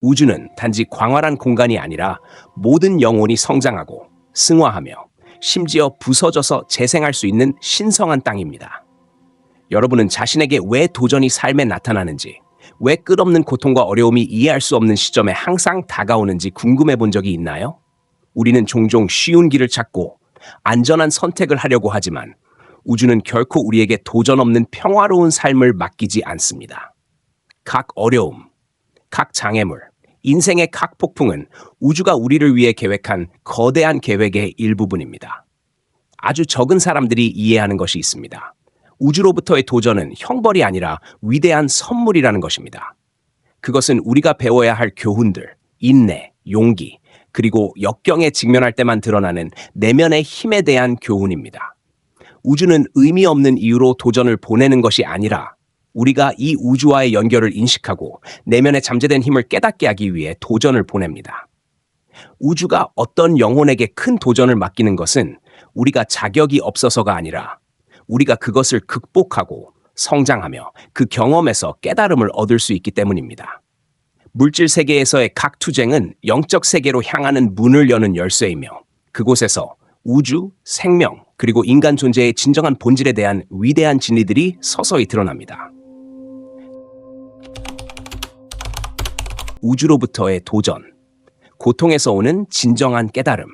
우주는 단지 광활한 공간이 아니라 모든 영혼이 성장하고 승화하며 심지어 부서져서 재생할 수 있는 신성한 땅입니다. 여러분은 자신에게 왜 도전이 삶에 나타나는지, 왜 끝없는 고통과 어려움이 이해할 수 없는 시점에 항상 다가오는지 궁금해 본 적이 있나요? 우리는 종종 쉬운 길을 찾고 안전한 선택을 하려고 하지만 우주는 결코 우리에게 도전 없는 평화로운 삶을 맡기지 않습니다. 각 어려움, 각 장애물, 인생의 각 폭풍은 우주가 우리를 위해 계획한 거대한 계획의 일부분입니다. 아주 적은 사람들이 이해하는 것이 있습니다. 우주로부터의 도전은 형벌이 아니라 위대한 선물이라는 것입니다. 그것은 우리가 배워야 할 교훈들, 인내, 용기, 그리고 역경에 직면할 때만 드러나는 내면의 힘에 대한 교훈입니다. 우주는 의미 없는 이유로 도전을 보내는 것이 아니라 우리가 이 우주와의 연결을 인식하고 내면의 잠재된 힘을 깨닫게 하기 위해 도전을 보냅니다. 우주가 어떤 영혼에게 큰 도전을 맡기는 것은 우리가 자격이 없어서가 아니라 우리가 그것을 극복하고 성장하며 그 경험에서 깨달음을 얻을 수 있기 때문입니다. 물질 세계에서의 각 투쟁은 영적 세계로 향하는 문을 여는 열쇠이며 그곳에서 우주, 생명, 그리고 인간 존재의 진정한 본질에 대한 위대한 진리들이 서서히 드러납니다. 우주로부터의 도전, 고통에서 오는 진정한 깨달음.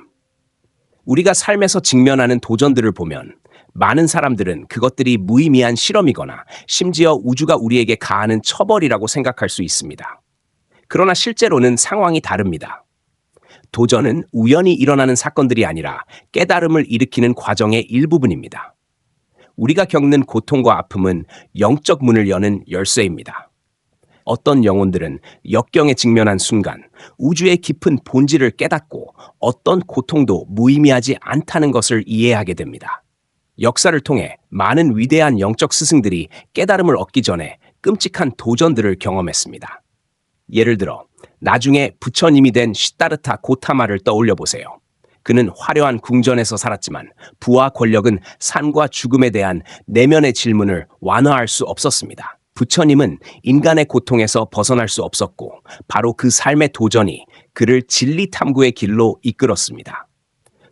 우리가 삶에서 직면하는 도전들을 보면 많은 사람들은 그것들이 무의미한 실험이거나 심지어 우주가 우리에게 가하는 처벌이라고 생각할 수 있습니다. 그러나 실제로는 상황이 다릅니다. 도전은 우연히 일어나는 사건들이 아니라 깨달음을 일으키는 과정의 일부분입니다. 우리가 겪는 고통과 아픔은 영적 문을 여는 열쇠입니다. 어떤 영혼들은 역경에 직면한 순간 우주의 깊은 본질을 깨닫고 어떤 고통도 무의미하지 않다는 것을 이해하게 됩니다. 역사를 통해 많은 위대한 영적 스승들이 깨달음을 얻기 전에 끔찍한 도전들을 경험했습니다. 예를 들어 나중에 부처님이 된 시다르타 고타마를 떠올려 보세요. 그는 화려한 궁전에서 살았지만 부와 권력은 삶과 죽음에 대한 내면의 질문을 완화할 수 없었습니다. 부처님은 인간의 고통에서 벗어날 수 없었고 바로 그 삶의 도전이 그를 진리 탐구의 길로 이끌었습니다.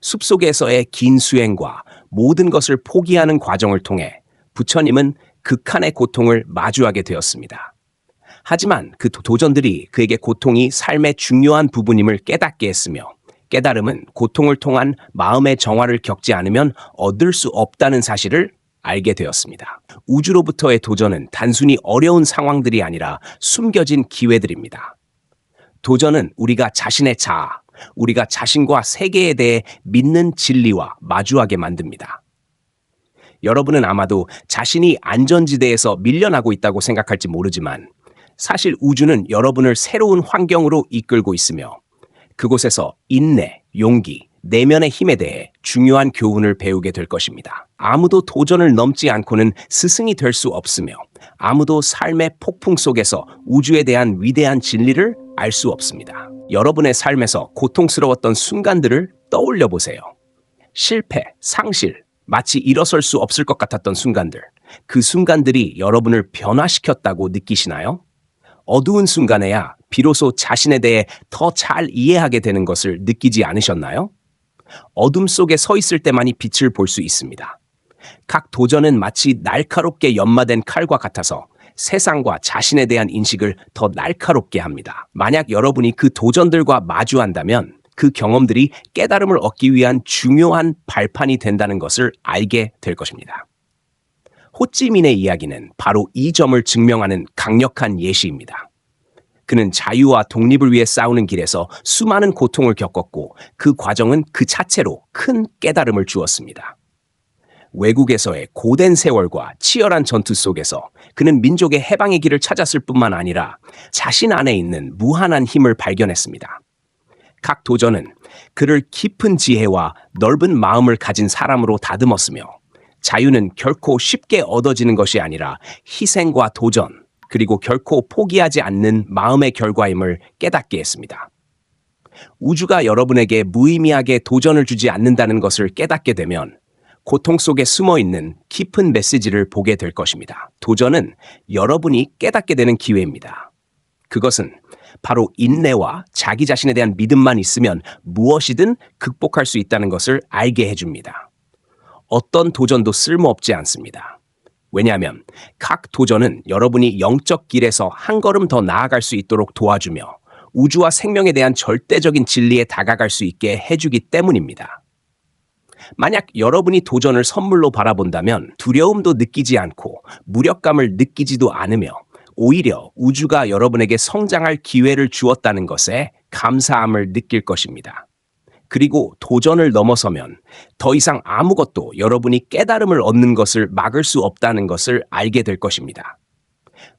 숲속에서의 긴 수행과 모든 것을 포기하는 과정을 통해 부처님은 극한의 고통을 마주하게 되었습니다. 하지만 그 도전들이 그에게 고통이 삶의 중요한 부분임을 깨닫게 했으며 깨달음은 고통을 통한 마음의 정화를 겪지 않으면 얻을 수 없다는 사실을 알게 되었습니다. 우주로부터의 도전은 단순히 어려운 상황들이 아니라 숨겨진 기회들입니다. 도전은 우리가 자신의 자아, 우리가 자신과 세계에 대해 믿는 진리와 마주하게 만듭니다. 여러분은 아마도 자신이 안전지대에서 밀려나고 있다고 생각할지 모르지만 사실 우주는 여러분을 새로운 환경으로 이끌고 있으며 그곳에서 인내, 용기, 내면의 힘에 대해 중요한 교훈을 배우게 될 것입니다. 아무도 도전을 넘지 않고는 스승이 될 수 없으며 아무도 삶의 폭풍 속에서 우주에 대한 위대한 진리를 알 수 없습니다. 여러분의 삶에서 고통스러웠던 순간들을 떠올려 보세요. 실패, 상실, 마치 일어설 수 없을 것 같았던 순간들. 그 순간들이 여러분을 변화시켰다고 느끼시나요? 어두운 순간에야 비로소 자신에 대해 더 잘 이해하게 되는 것을 느끼지 않으셨나요? 어둠 속에 서 있을 때만이 빛을 볼 수 있습니다. 각 도전은 마치 날카롭게 연마된 칼과 같아서 세상과 자신에 대한 인식을 더 날카롭게 합니다. 만약 여러분이 그 도전들과 마주한다면 그 경험들이 깨달음을 얻기 위한 중요한 발판이 된다는 것을 알게 될 것입니다. 호찌민의 이야기는 바로 이 점을 증명하는 강력한 예시입니다. 그는 자유와 독립을 위해 싸우는 길에서 수많은 고통을 겪었고 그 과정은 그 자체로 큰 깨달음을 주었습니다. 외국에서의 고된 세월과 치열한 전투 속에서 그는 민족의 해방의 길을 찾았을 뿐만 아니라 자신 안에 있는 무한한 힘을 발견했습니다. 각 도전은 그를 깊은 지혜와 넓은 마음을 가진 사람으로 다듬었으며 자유는 결코 쉽게 얻어지는 것이 아니라 희생과 도전, 그리고 결코 포기하지 않는 마음의 결과임을 깨닫게 했습니다. 우주가 여러분에게 무의미하게 도전을 주지 않는다는 것을 깨닫게 되면 고통 속에 숨어있는 깊은 메시지를 보게 될 것입니다. 도전은 여러분이 깨닫게 되는 기회입니다. 그것은 바로 인내와 자기 자신에 대한 믿음만 있으면 무엇이든 극복할 수 있다는 것을 알게 해줍니다. 어떤 도전도 쓸모없지 않습니다. 왜냐하면 각 도전은 여러분이 영적 길에서 한 걸음 더 나아갈 수 있도록 도와주며 우주와 생명에 대한 절대적인 진리에 다가갈 수 있게 해주기 때문입니다. 만약 여러분이 도전을 선물로 바라본다면 두려움도 느끼지 않고 무력감을 느끼지도 않으며 오히려 우주가 여러분에게 성장할 기회를 주었다는 것에 감사함을 느낄 것입니다. 그리고 도전을 넘어서면 더 이상 아무것도 여러분이 깨달음을 얻는 것을 막을 수 없다는 것을 알게 될 것입니다.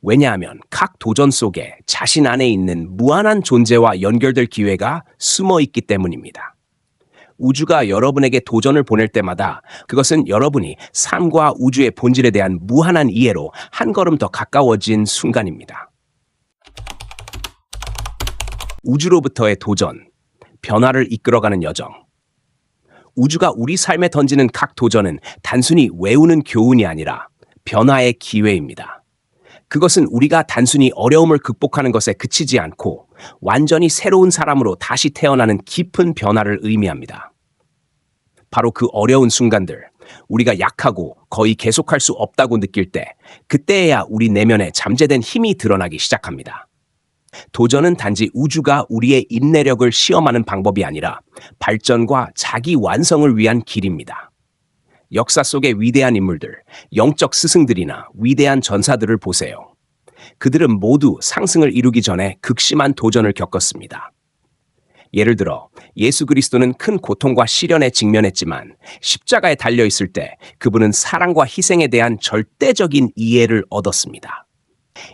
왜냐하면 각 도전 속에 자신 안에 있는 무한한 존재와 연결될 기회가 숨어 있기 때문입니다. 우주가 여러분에게 도전을 보낼 때마다 그것은 여러분이 삶과 우주의 본질에 대한 무한한 이해로 한 걸음 더 가까워진 순간입니다. 우주로부터의 도전, 변화를 이끌어가는 여정. 우주가 우리 삶에 던지는 각 도전은 단순히 외우는 교훈이 아니라 변화의 기회입니다. 그것은 우리가 단순히 어려움을 극복하는 것에 그치지 않고 완전히 새로운 사람으로 다시 태어나는 깊은 변화를 의미합니다. 바로 그 어려운 순간들, 우리가 약하고 거의 계속할 수 없다고 느낄 때, 그때에야 우리 내면에 잠재된 힘이 드러나기 시작합니다. 도전은 단지 우주가 우리의 인내력을 시험하는 방법이 아니라 발전과 자기 완성을 위한 길입니다. 역사 속의 위대한 인물들, 영적 스승들이나 위대한 전사들을 보세요. 그들은 모두 상승을 이루기 전에 극심한 도전을 겪었습니다. 예를 들어 예수 그리스도는 큰 고통과 시련에 직면했지만 십자가에 달려 있을 때 그분은 사랑과 희생에 대한 절대적인 이해를 얻었습니다.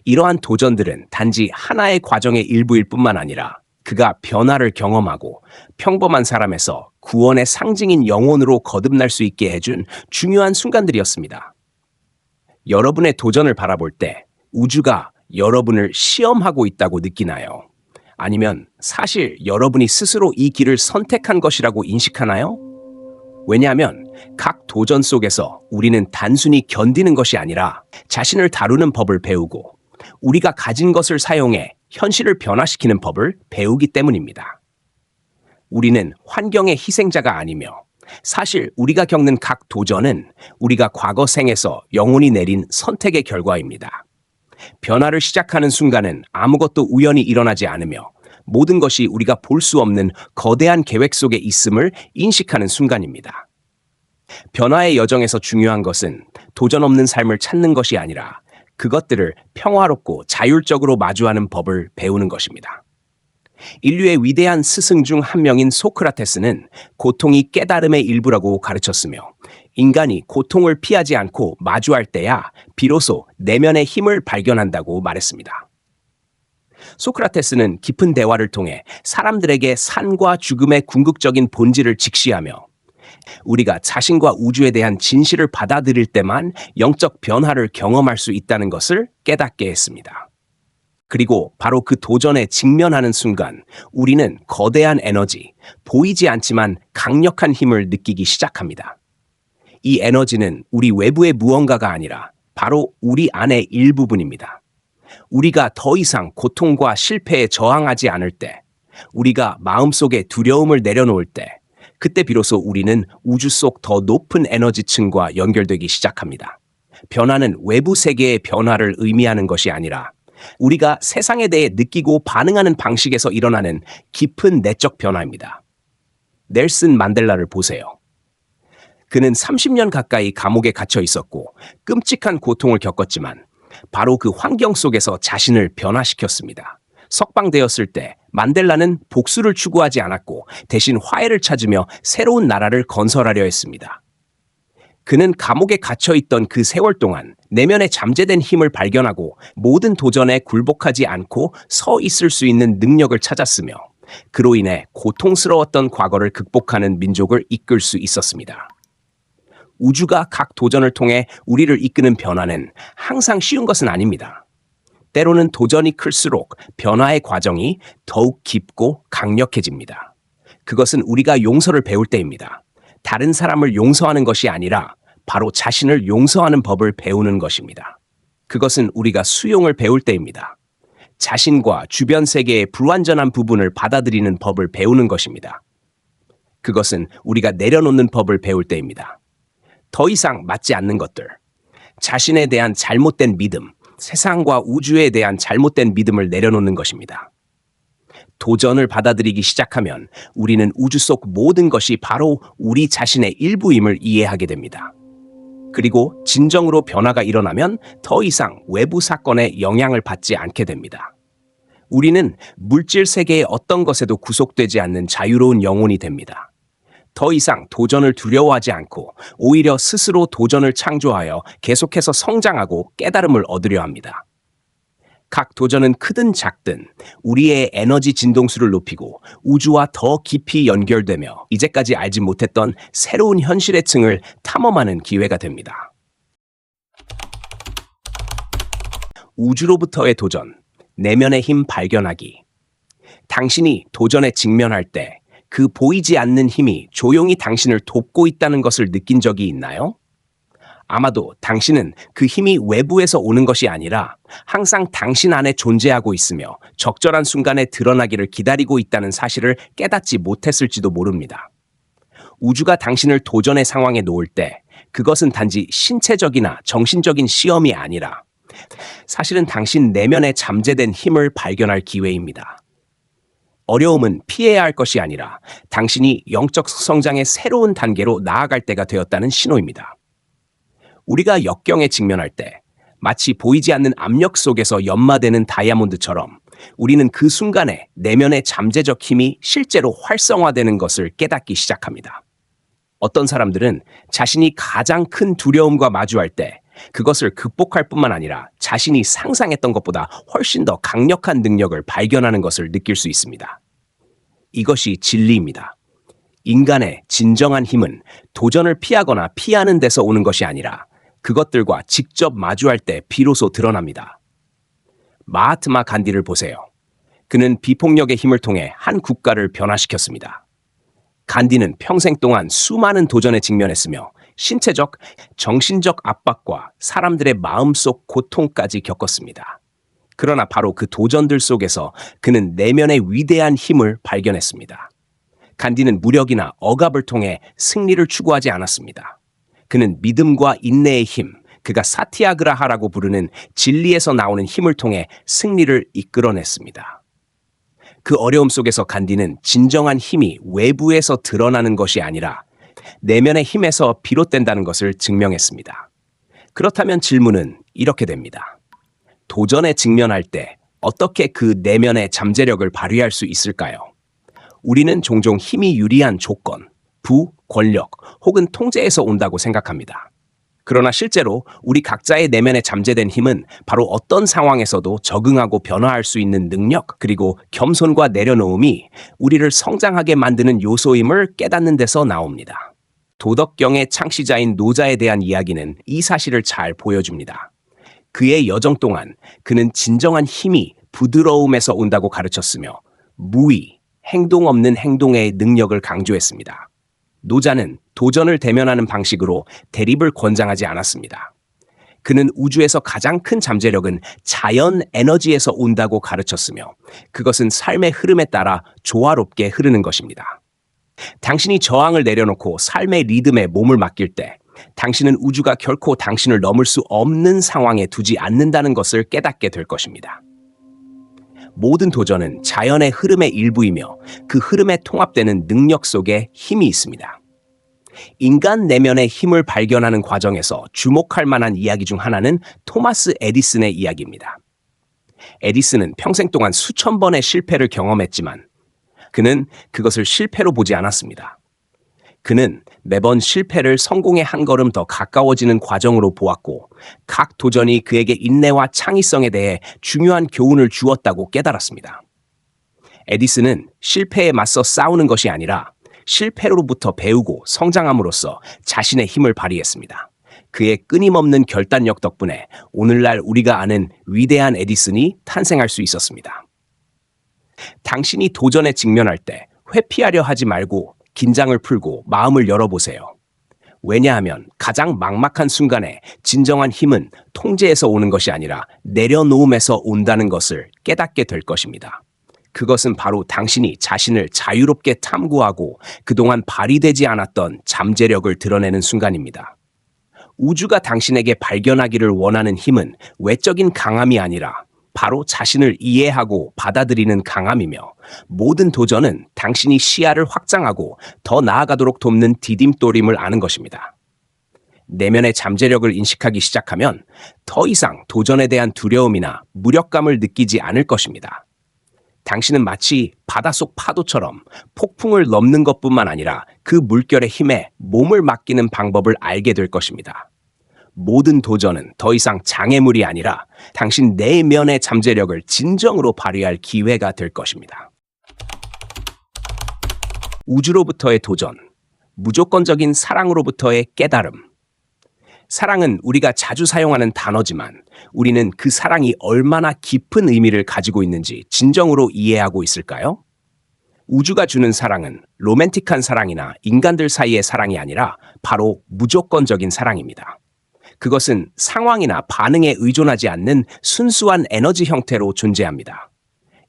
이러한 도전들은 단지 하나의 과정의 일부일 뿐만 아니라 그가 변화를 경험하고 평범한 사람에서 구원의 상징인 영혼으로 거듭날 수 있게 해준 중요한 순간들이었습니다. 여러분의 도전을 바라볼 때 우주가 여러분을 시험하고 있다고 느끼나요? 아니면 사실 여러분이 스스로 이 길을 선택한 것이라고 인식하나요? 왜냐하면 각 도전 속에서 우리는 단순히 견디는 것이 아니라 자신을 다루는 법을 배우고 우리가 가진 것을 사용해 현실을 변화시키는 법을 배우기 때문입니다. 우리는 환경의 희생자가 아니며 사실 우리가 겪는 각 도전은 우리가 과거 생에서 영혼이 내린 선택의 결과입니다. 변화를 시작하는 순간은 아무것도 우연히 일어나지 않으며 모든 것이 우리가 볼 수 없는 거대한 계획 속에 있음을 인식하는 순간입니다. 변화의 여정에서 중요한 것은 도전 없는 삶을 찾는 것이 아니라 그것들을 평화롭고 자율적으로 마주하는 법을 배우는 것입니다. 인류의 위대한 스승 중 한 명인 소크라테스는 고통이 깨달음의 일부라고 가르쳤으며 인간이 고통을 피하지 않고 마주할 때야 비로소 내면의 힘을 발견한다고 말했습니다. 소크라테스는 깊은 대화를 통해 사람들에게 산과 죽음의 궁극적인 본질을 직시하며 우리가 자신과 우주에 대한 진실을 받아들일 때만 영적 변화를 경험할 수 있다는 것을 깨닫게 했습니다. 그리고 바로 그 도전에 직면하는 순간 우리는 거대한 에너지, 보이지 않지만 강력한 힘을 느끼기 시작합니다. 이 에너지는 우리 외부의 무언가가 아니라 바로 우리 안의 일부분입니다. 우리가 더 이상 고통과 실패에 저항하지 않을 때, 우리가 마음속에 두려움을 내려놓을 때, 그때 비로소 우리는 우주 속 더 높은 에너지층과 연결되기 시작합니다. 변화는 외부 세계의 변화를 의미하는 것이 아니라 우리가 세상에 대해 느끼고 반응하는 방식에서 일어나는 깊은 내적 변화입니다. 넬슨 만델라를 보세요. 그는 30년 가까이 감옥에 갇혀 있었고 끔찍한 고통을 겪었지만 바로 그 환경 속에서 자신을 변화시켰습니다. 석방되었을 때 만델라는 복수를 추구하지 않았고 대신 화해를 찾으며 새로운 나라를 건설하려 했습니다. 그는 감옥에 갇혀있던 그 세월 동안 내면에 잠재된 힘을 발견하고 모든 도전에 굴복하지 않고 서 있을 수 있는 능력을 찾았으며 그로 인해 고통스러웠던 과거를 극복하는 민족을 이끌 수 있었습니다. 우주가 각 도전을 통해 우리를 이끄는 변화는 항상 쉬운 것은 아닙니다. 때로는 도전이 클수록 변화의 과정이 더욱 깊고 강력해집니다. 그것은 우리가 용서를 배울 때입니다. 다른 사람을 용서하는 것이 아니라 바로 자신을 용서하는 법을 배우는 것입니다. 그것은 우리가 수용을 배울 때입니다. 자신과 주변 세계의 불완전한 부분을 받아들이는 법을 배우는 것입니다. 그것은 우리가 내려놓는 법을 배울 때입니다. 더 이상 맞지 않는 것들, 자신에 대한 잘못된 믿음, 세상과 우주에 대한 잘못된 믿음을 내려놓는 것입니다. 도전을 받아들이기 시작하면 우리는 우주 속 모든 것이 바로 우리 자신의 일부임을 이해하게 됩니다. 그리고 진정으로 변화가 일어나면 더 이상 외부 사건에 영향을 받지 않게 됩니다. 우리는 물질 세계의 어떤 것에도 구속되지 않는 자유로운 영혼이 됩니다. 더 이상 도전을 두려워하지 않고 오히려 스스로 도전을 창조하여 계속해서 성장하고 깨달음을 얻으려 합니다. 각 도전은 크든 작든 우리의 에너지 진동수를 높이고 우주와 더 깊이 연결되며 이제까지 알지 못했던 새로운 현실의 층을 탐험하는 기회가 됩니다. 우주로부터의 도전, 내면의 힘 발견하기. 당신이 도전에 직면할 때 그 보이지 않는 힘이 조용히 당신을 돕고 있다는 것을 느낀 적이 있나요? 아마도 당신은 그 힘이 외부에서 오는 것이 아니라 항상 당신 안에 존재하고 있으며 적절한 순간에 드러나기를 기다리고 있다는 사실을 깨닫지 못했을지도 모릅니다. 우주가 당신을 도전의 상황에 놓을 때 그것은 단지 신체적이나 정신적인 시험이 아니라 사실은 당신 내면에 잠재된 힘을 발견할 기회입니다. 어려움은 피해야 할 것이 아니라 당신이 영적 성장의 새로운 단계로 나아갈 때가 되었다는 신호입니다. 우리가 역경에 직면할 때 마치 보이지 않는 압력 속에서 연마되는 다이아몬드처럼 우리는 그 순간에 내면의 잠재적 힘이 실제로 활성화되는 것을 깨닫기 시작합니다. 어떤 사람들은 자신이 가장 큰 두려움과 마주할 때 그것을 극복할 뿐만 아니라 자신이 상상했던 것보다 훨씬 더 강력한 능력을 발견하는 것을 느낄 수 있습니다. 이것이 진리입니다. 인간의 진정한 힘은 도전을 피하거나 피하는 데서 오는 것이 아니라 그것들과 직접 마주할 때 비로소 드러납니다. 마하트마 간디를 보세요. 그는 비폭력의 힘을 통해 한 국가를 변화시켰습니다. 간디는 평생 동안 수많은 도전에 직면했으며 신체적, 정신적 압박과 사람들의 마음속 고통까지 겪었습니다. 그러나 바로 그 도전들 속에서 그는 내면의 위대한 힘을 발견했습니다. 간디는 무력이나 억압을 통해 승리를 추구하지 않았습니다. 그는 믿음과 인내의 힘, 그가 사티아그라하라고 부르는 진리에서 나오는 힘을 통해 승리를 이끌어냈습니다. 그 어려움 속에서 간디는 진정한 힘이 외부에서 드러나는 것이 아니라 내면의 힘에서 비롯된다는 것을 증명했습니다. 그렇다면 질문은 이렇게 됩니다. 도전에 직면할 때 어떻게 그 내면의 잠재력을 발휘할 수 있을까요? 우리는 종종 힘이 유리한 조건, 부, 권력 혹은 통제에서 온다고 생각합니다. 그러나 실제로 우리 각자의 내면에 잠재된 힘은 바로 어떤 상황에서도 적응하고 변화할 수 있는 능력 그리고 겸손과 내려놓음이 우리를 성장하게 만드는 요소임을 깨닫는 데서 나옵니다. 도덕경의 창시자인 노자에 대한 이야기는 이 사실을 잘 보여줍니다. 그의 여정 동안 그는 진정한 힘이 부드러움에서 온다고 가르쳤으며 무의, 행동 없는 행동의 능력을 강조했습니다. 노자는 도전을 대면하는 방식으로 대립을 권장하지 않았습니다. 그는 우주에서 가장 큰 잠재력은 자연 에너지에서 온다고 가르쳤으며 그것은 삶의 흐름에 따라 조화롭게 흐르는 것입니다. 당신이 저항을 내려놓고 삶의 리듬에 몸을 맡길 때 당신은 우주가 결코 당신을 넘을 수 없는 상황에 두지 않는다는 것을 깨닫게 될 것입니다. 모든 도전은 자연의 흐름의 일부이며 그 흐름에 통합되는 능력 속에 힘이 있습니다. 인간 내면의 힘을 발견하는 과정에서 주목할 만한 이야기 중 하나는 토마스 에디슨의 이야기입니다. 에디슨은 평생 동안 수천 번의 실패를 경험했지만 그는 그것을 실패로 보지 않았습니다. 그는 매번 실패를 성공의 한 걸음 더 가까워지는 과정으로 보았고 각 도전이 그에게 인내와 창의성에 대해 중요한 교훈을 주었다고 깨달았습니다. 에디슨은 실패에 맞서 싸우는 것이 아니라 실패로부터 배우고 성장함으로써 자신의 힘을 발휘했습니다. 그의 끊임없는 결단력 덕분에 오늘날 우리가 아는 위대한 에디슨이 탄생할 수 있었습니다. 당신이 도전에 직면할 때 회피하려 하지 말고 긴장을 풀고 마음을 열어보세요. 왜냐하면 가장 막막한 순간에 진정한 힘은 통제에서 오는 것이 아니라 내려놓음에서 온다는 것을 깨닫게 될 것입니다. 그것은 바로 당신이 자신을 자유롭게 탐구하고 그동안 발휘되지 않았던 잠재력을 드러내는 순간입니다. 우주가 당신에게 발견하기를 원하는 힘은 외적인 강함이 아니라 바로 자신을 이해하고 받아들이는 강함이며, 모든 도전은 당신이 시야를 확장하고 더 나아가도록 돕는 디딤돌임을 아는 것입니다. 내면의 잠재력을 인식하기 시작하면 더 이상 도전에 대한 두려움이나 무력감을 느끼지 않을 것입니다. 당신은 마치 바닷속 파도처럼 폭풍을 넘는 것뿐만 아니라 그 물결의 힘에 몸을 맡기는 방법을 알게 될 것입니다. 모든 도전은 더 이상 장애물이 아니라 당신 내면의 잠재력을 진정으로 발휘할 기회가 될 것입니다. 우주로부터의 도전, 무조건적인 사랑으로부터의 깨달음. 사랑은 우리가 자주 사용하는 단어지만 우리는 그 사랑이 얼마나 깊은 의미를 가지고 있는지 진정으로 이해하고 있을까요? 우주가 주는 사랑은 로맨틱한 사랑이나 인간들 사이의 사랑이 아니라 바로 무조건적인 사랑입니다. 그것은 상황이나 반응에 의존하지 않는 순수한 에너지 형태로 존재합니다.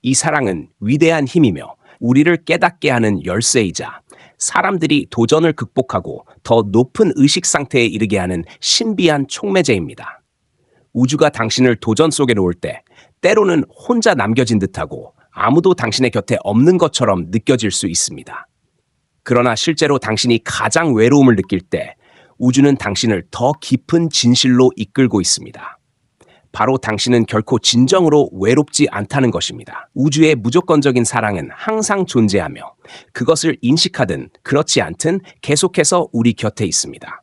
이 사랑은 위대한 힘이며 우리를 깨닫게 하는 열쇠이자 사람들이 도전을 극복하고 더 높은 의식 상태에 이르게 하는 신비한 촉매제입니다. 우주가 당신을 도전 속에 놓을 때 때로는 혼자 남겨진 듯하고 아무도 당신의 곁에 없는 것처럼 느껴질 수 있습니다. 그러나 실제로 당신이 가장 외로움을 느낄 때 우주는 당신을 더 깊은 진실로 이끌고 있습니다. 바로 당신은 결코 진정으로 외롭지 않다는 것입니다. 우주의 무조건적인 사랑은 항상 존재하며 그것을 인식하든 그렇지 않든 계속해서 우리 곁에 있습니다.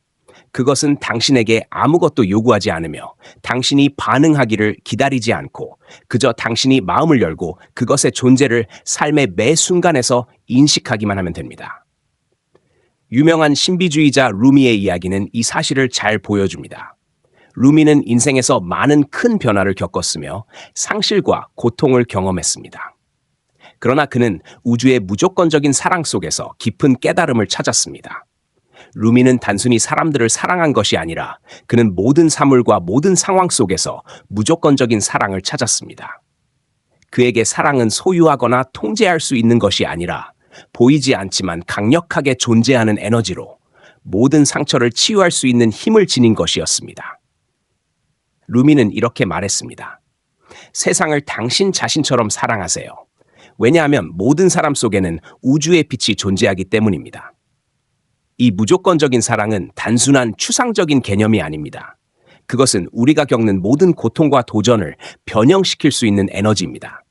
그것은 당신에게 아무것도 요구하지 않으며 당신이 반응하기를 기다리지 않고 그저 당신이 마음을 열고 그것의 존재를 삶의 매 순간에서 인식하기만 하면 됩니다. 유명한 신비주의자 루미의 이야기는 이 사실을 잘 보여줍니다. 루미는 인생에서 많은 큰 변화를 겪었으며 상실과 고통을 경험했습니다. 그러나 그는 우주의 무조건적인 사랑 속에서 깊은 깨달음을 찾았습니다. 루미는 단순히 사람들을 사랑한 것이 아니라 그는 모든 사물과 모든 상황 속에서 무조건적인 사랑을 찾았습니다. 그에게 사랑은 소유하거나 통제할 수 있는 것이 아니라 보이지 않지만 강력하게 존재하는 에너지로 모든 상처를 치유할 수 있는 힘을 지닌 것이었습니다. 루미는 이렇게 말했습니다. 세상을 당신 자신처럼 사랑하세요. 왜냐하면 모든 사람 속에는 우주의 빛이 존재하기 때문입니다. 이 무조건적인 사랑은 단순한 추상적인 개념이 아닙니다. 그것은 우리가 겪는 모든 고통과 도전을 변형시킬 수 있는 에너지입니다.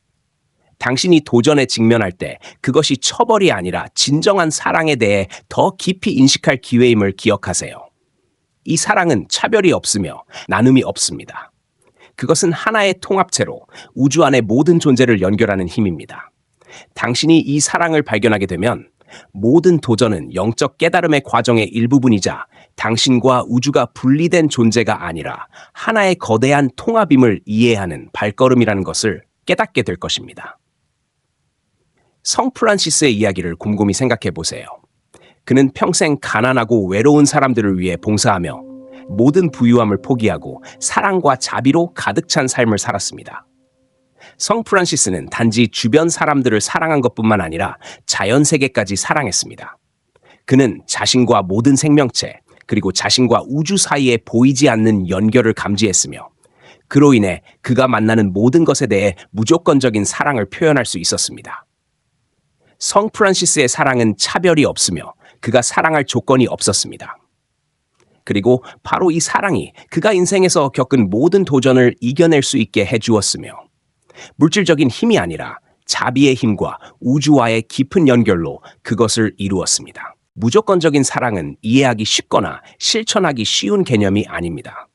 당신이 도전에 직면할 때 그것이 처벌이 아니라 진정한 사랑에 대해 더 깊이 인식할 기회임을 기억하세요. 이 사랑은 차별이 없으며 나눔이 없습니다. 그것은 하나의 통합체로 우주 안의 모든 존재를 연결하는 힘입니다. 당신이 이 사랑을 발견하게 되면 모든 도전은 영적 깨달음의 과정의 일부분이자 당신과 우주가 분리된 존재가 아니라 하나의 거대한 통합임을 이해하는 발걸음이라는 것을 깨닫게 될 것입니다. 성 프란시스의 이야기를 곰곰이 생각해 보세요. 그는 평생 가난하고 외로운 사람들을 위해 봉사하며 모든 부유함을 포기하고 사랑과 자비로 가득 찬 삶을 살았습니다. 성 프란시스는 단지 주변 사람들을 사랑한 것뿐만 아니라 자연세계까지 사랑했습니다. 그는 자신과 모든 생명체, 그리고 자신과 우주 사이에 보이지 않는 연결을 감지했으며 그로 인해 그가 만나는 모든 것에 대해 무조건적인 사랑을 표현할 수 있었습니다. 성 프란시스의 사랑은 차별이 없으며 그가 사랑할 조건이 없었습니다. 그리고 바로 이 사랑이 그가 인생에서 겪은 모든 도전을 이겨낼 수 있게 해주었으며 물질적인 힘이 아니라 자비의 힘과 우주와의 깊은 연결로 그것을 이루었습니다. 무조건적인 사랑은 이해하기 쉽거나 실천하기 쉬운 개념이 아닙니다.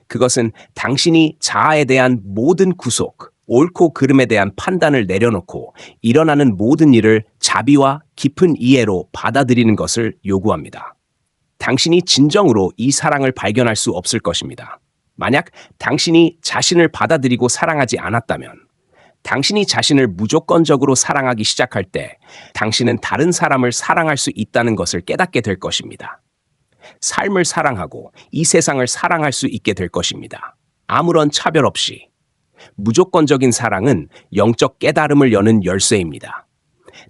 그것은 당신이 자아에 대한 모든 구속, 옳고 그름에 대한 판단을 내려놓고 일어나는 모든 일을 자비와 깊은 이해로 받아들이는 것을 요구합니다. 당신이 진정으로 이 사랑을 발견할 수 없을 것입니다. 만약 당신이 자신을 받아들이고 사랑하지 않았다면, 당신이 자신을 무조건적으로 사랑하기 시작할 때 당신은 다른 사람을 사랑할 수 있다는 것을 깨닫게 될 것입니다. 삶을 사랑하고 이 세상을 사랑할 수 있게 될 것입니다. 아무런 차별 없이. 무조건적인 사랑은 영적 깨달음을 여는 열쇠입니다.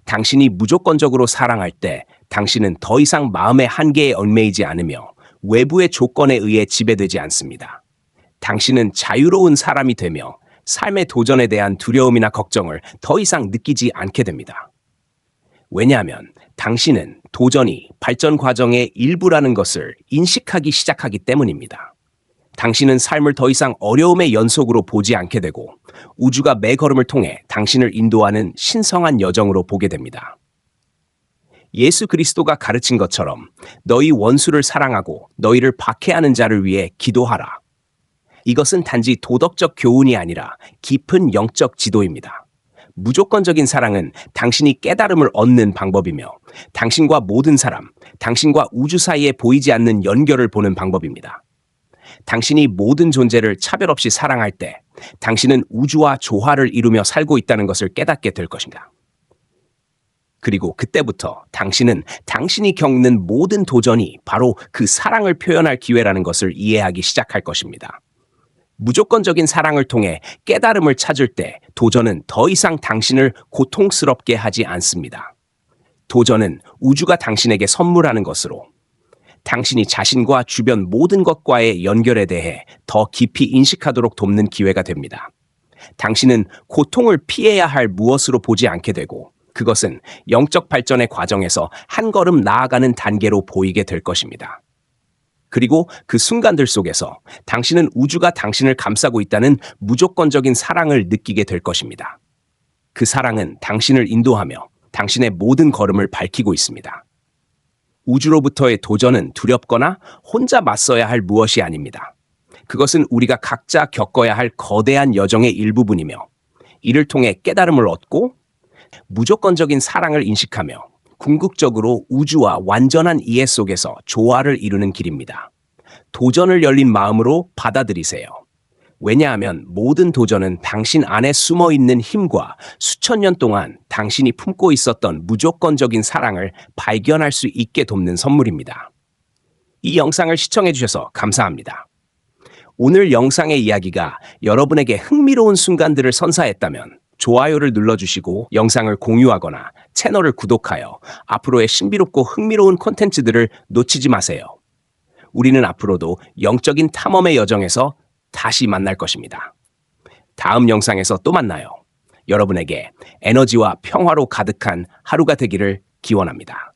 당신이 무조건적으로 사랑할 때 당신은 더 이상 마음의 한계에 얽매이지 않으며 외부의 조건에 의해 지배되지 않습니다. 당신은 자유로운 사람이 되며 삶의 도전에 대한 두려움이나 걱정을 더 이상 느끼지 않게 됩니다. 왜냐하면 당신은 도전이 발전 과정의 일부라는 것을 인식하기 시작하기 때문입니다. 당신은 삶을 더 이상 어려움의 연속으로 보지 않게 되고 우주가 매 걸음을 통해 당신을 인도하는 신성한 여정으로 보게 됩니다. 예수 그리스도가 가르친 것처럼 너희 원수를 사랑하고 너희를 박해하는 자를 위해 기도하라. 이것은 단지 도덕적 교훈이 아니라 깊은 영적 지도입니다. 무조건적인 사랑은 당신이 깨달음을 얻는 방법이며 당신과 모든 사람, 당신과 우주 사이에 보이지 않는 연결을 보는 방법입니다. 당신이 모든 존재를 차별 없이 사랑할 때 당신은 우주와 조화를 이루며 살고 있다는 것을 깨닫게 될 것입니다. 그리고 그때부터 당신은 당신이 겪는 모든 도전이 바로 그 사랑을 표현할 기회라는 것을 이해하기 시작할 것입니다. 무조건적인 사랑을 통해 깨달음을 찾을 때 도전은 더 이상 당신을 고통스럽게 하지 않습니다. 도전은 우주가 당신에게 선물하는 것으로 당신이 자신과 주변 모든 것과의 연결에 대해 더 깊이 인식하도록 돕는 기회가 됩니다. 당신은 고통을 피해야 할 무엇으로 보지 않게 되고 그것은 영적 발전의 과정에서 한 걸음 나아가는 단계로 보이게 될 것입니다. 그리고 그 순간들 속에서 당신은 우주가 당신을 감싸고 있다는 무조건적인 사랑을 느끼게 될 것입니다. 그 사랑은 당신을 인도하며 당신의 모든 걸음을 밝히고 있습니다. 우주로부터의 도전은 두렵거나 혼자 맞서야 할 무엇이 아닙니다. 그것은 우리가 각자 겪어야 할 거대한 여정의 일부분이며 이를 통해 깨달음을 얻고 무조건적인 사랑을 인식하며 궁극적으로 우주와 완전한 이해 속에서 조화를 이루는 길입니다. 도전을 열린 마음으로 받아들이세요. 왜냐하면 모든 도전은 당신 안에 숨어 있는 힘과 수천 년 동안 당신이 품고 있었던 무조건적인 사랑을 발견할 수 있게 돕는 선물입니다. 이 영상을 시청해 주셔서 감사합니다. 오늘 영상의 이야기가 여러분에게 흥미로운 순간들을 선사했다면 좋아요를 눌러주시고 영상을 공유하거나 채널을 구독하여 앞으로의 신비롭고 흥미로운 콘텐츠들을 놓치지 마세요. 우리는 앞으로도 영적인 탐험의 여정에서 다시 만날 것입니다. 다음 영상에서 또 만나요. 여러분에게 에너지와 평화로 가득한 하루가 되기를 기원합니다.